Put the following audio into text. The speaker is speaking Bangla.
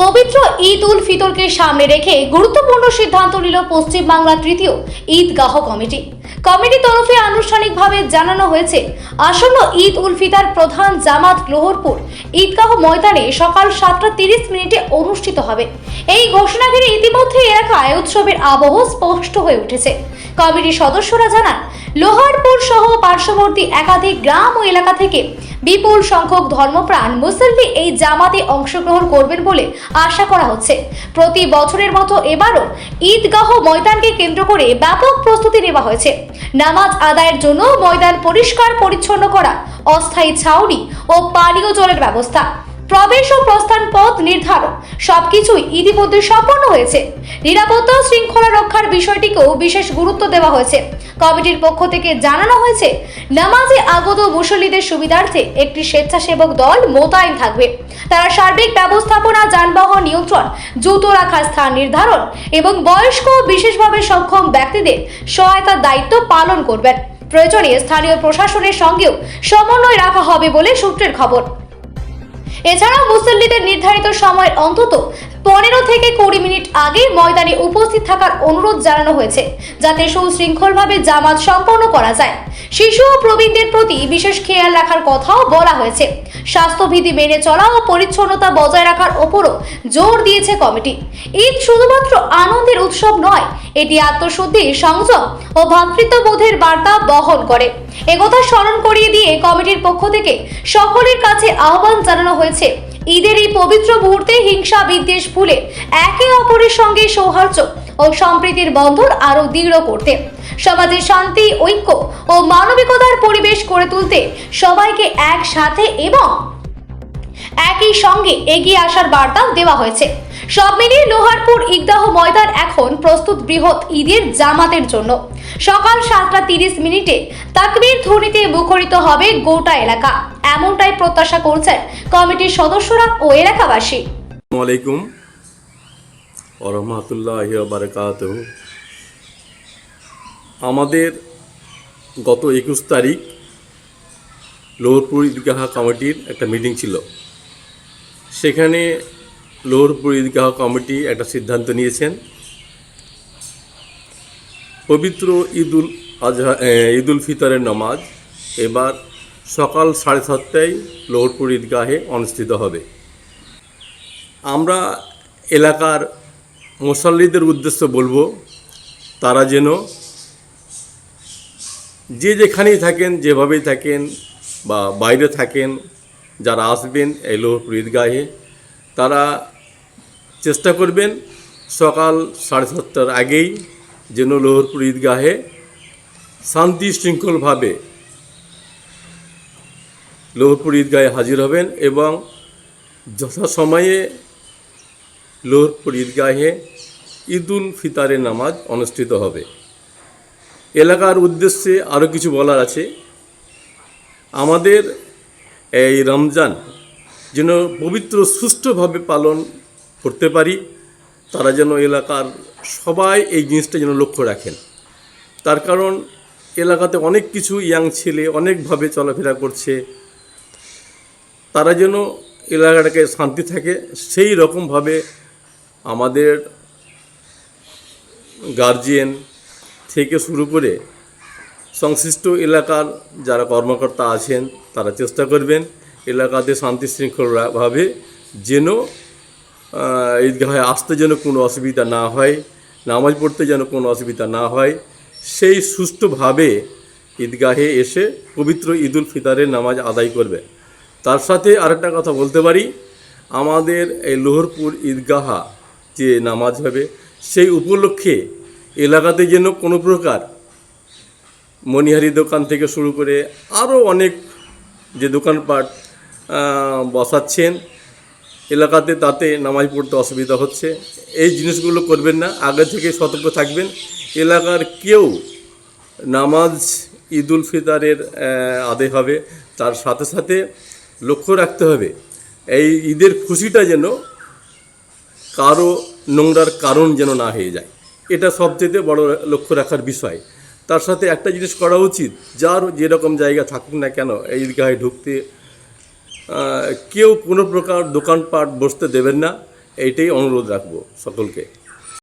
পবিত্র ঈদ উল ফিতরকে সামনে রেখে গুরুত্বপূর্ণ সিদ্ধান্ত নিল পশ্চিমবাংলার তৃতীয় ঈদগাহ কমিটি। কমিটির তরফে আনুষ্ঠানিকভাবে জানানো হয়েছে, আসন্ন ঈদ উল ফিতর প্রধান জামাত লোহরপুর ঈদগাহ ময়দানে সকাল 7:30 অনুষ্ঠিত হবে। এই ঘোষণা ঘিরে ইতিমধ্যে এলাকায় উৎসবের আবহ স্পষ্ট হয়ে উঠেছে। কমিটির সদস্যরা জানান, লোহারপুর সহ পার্শ্ববর্তী একাধিক গ্রাম ও এলাকা থেকে বিপুল সংখ্যক ধর্মপ্রাণ মুসল্লি এই জামাতে অংশগ্রহণ করবেন বলে আশা করা হচ্ছে। প্রতি বছরের মতো এবারও ঈদগাহ ময়দানকে কেন্দ্র করে ব্যাপক প্রস্তুতি নেওয়া হয়েছে। নামাজ আদায়ের জন্য ময়দান পরিষ্কার পরিচ্ছন্ন করা, অস্থায়ী ছাউনি ও পানীয় জলের ব্যবস্থা, প্রবেশ ও প্রস্থান পথ নির্ধারণ সবকিছুই ইতিমধ্যে সম্পন্ন হয়েছে। নিরাপত্তা শৃঙ্খলা রক্ষার বিষয়টিকেও বিশেষ গুরুত্ব দেওয়া হয়েছে। কমিটির পক্ষ থেকে জানানো হয়েছে, নামাজে আগত মুসল্লিদের সুবিধার্থে একটি স্বেচ্ছাসেবক দল মোতায়েন থাকবে। তারা সার্বিক ব্যবস্থাপনা, যানবাহন নিয়ন্ত্রণ, জুতো রাখার স্থান নির্ধারণ এবং বয়স্ক ও বিশেষভাবে সক্ষম ব্যক্তিদের সহায়তার দায়িত্ব পালন করবেন। প্রয়োজনে স্থানীয় প্রশাসনের সঙ্গেও সমন্বয় রাখা হবে বলে সূত্রের খবর। এছাড়াও মুসল্লিদের নির্ধারিত সময়ের অন্তত 15 থেকে 20 মিনিট আগে ময়দানে উপস্থিত থাকার অনুরোধ জানানো হয়েছে, যাতে সুশৃঙ্খলভাবে জামাত সম্পন্ন করা যায়। শিশু ও প্রবীণদের প্রতি বিশেষ খেয়াল রাখার কথাও বলা হয়েছে। স্বাস্থ্যবিধি মেনে চলা ও পরিচ্ছন্নতা বজায় রাখার ওপরও জোর দিয়েছে কমিটি। ঈদ শুধুমাত্র আনন্দের উৎসব নয়, এটি আত্মশুদ্ধি, সংযম ও ভ্রাতৃত্ববোধের বার্তা বহন করে। একথা স্মরণ করিয়ে দিয়ে কমিটির পক্ষ থেকে সকলের কাছে আহ্বান জানানো হয়েছে, ঈদের এই পবিত্র মুহূর্তে হিংসা বিদ্বেষ ভুলে একে অপরের সঙ্গে সৌহার্দ্য ও সম্প্রীতির বন্ধন আরো দৃঢ় করতে, সমাজে শান্তি, ঐক্য ও মানবিকতার পরিবেশ গড়ে তুলতে সবাইকে একসাথে এবং একই সঙ্গে এগিয়ে আসার বার্তা দেওয়া হয়েছে। সব মিলিয়ে লোহারপুর ঈদগাহ ময়দান এখন প্রস্তুত বৃহৎ ঈদের জামাতের জন্য। সকাল 7:30 তাকবীর ধ্বনিতে মুখরিত হবে গোটা এলাকা, এমনটাই প্রত্যাশা করছেন কমিটির সদস্যরা ও এলাকাবাসী। আসসালামু আলাইকুম ওয়া রাহমাতুল্লাহি ওয়া বারাকাতুহু। আমাদের গত 21 তারিখ লোহরপুর ঈদগাহ কমিটির একটা মিটিং ছিল। সেখানে লোহরপুর ঈদগাহ কমিটি একটা সিদ্ধান্ত নিয়েছেন, পবিত্র ঈদ উল ফিতরের নামাজ এবার সকাল 7:30টায় লোহরপুর ঈদগাহে অনুষ্ঠিত হবে। আমরা এলাকার মুসল্লিদের উদ্দেশ্যে বলবো, তারা যেন যে যেখানেই থাকেন, যেভাবেই থাকেন বা বাইরে থাকেন, যারা আসবেন এই লোহরপুর ঈদগাহে, তারা চেষ্টা করবেন সকাল 7:30টার আগেই যেন লোহরপুর ঈদগাহে শান্তি শৃঙ্খলভাবে লোহরপুর ঈদগাহে হাজির হবেন এবং যথাসময়ে লোহরপুর ঈদগাহে ঈদ উল ফিতরের নামাজ অনুষ্ঠিত হবে। এলাকার উদ্দেশ্যে আরও কিছু বলার আছে। আমাদের এই রমজান যেন পবিত্র সুষ্ঠুভাবে পালন করতে পারি, তারা যেন এলাকার সবাই এই জিনিসটা যেন লক্ষ্য রাখেন। তার কারণ এলাকাতে অনেক কিছু ইয়াং ছেলে অনেকভাবে চলাফেরা করছে, তারা যেন এলাকাটাকে শান্তি থাকে সেই রকমভাবে আমাদের গার্জিয়ান থেকে শুরু করে সংশ্লিষ্ট এলাকার যারা কর্মকর্তা আছেন তারা চেষ্টা করবেন এলাকাতে শান্তি শৃঙ্খলভাবে যেন ঈদগাহে আসতে যেন কোনো অসুবিধা না হয়, নামাজ পড়তে যেন কোনো অসুবিধা না হয়, সেই সুষ্ঠুভাবে ঈদগাহে এসে পবিত্র ঈদ উল ফিতরের নামাজ আদায় করবে। তার সাথে আরেকটা কথা বলতে পারি, আমাদের এই লোহরপুর ঈদগাহ যে নামাজ হবে সেই উপলক্ষে এলাকাতে যেন কোনো প্রকার মণিহারি দোকান থেকে শুরু করে আরও অনেক যে দোকানপাট বসাচ্ছেন এলাকাতে, তাতে নামাজ পড়তে অসুবিধা হচ্ছে, এই জিনিসগুলো করবেন না, আগে থেকে সতর্ক থাকবেন। এলাকার কেউ নামাজ ঈদ উল ফিতরের আদায় হবে, তার সাথে সাথে লক্ষ্য রাখতে হবে এই ঈদের খুশিটা যেন কারো নোংরার কারণ যেন না হয়ে যায়, এটা সবচেয়ে বড় লক্ষ্য রাখার বিষয়। তার সাথে একটা জিনিস করা উচিত, যার যেরকম জায়গা থাকুক না কেন এই ঈদগাহে ঢুকতে কেউ কোনো প্রকার দোকানপাট বসতে দেবেন না, এইটাই অনুরোধ রাখবো সকলকে।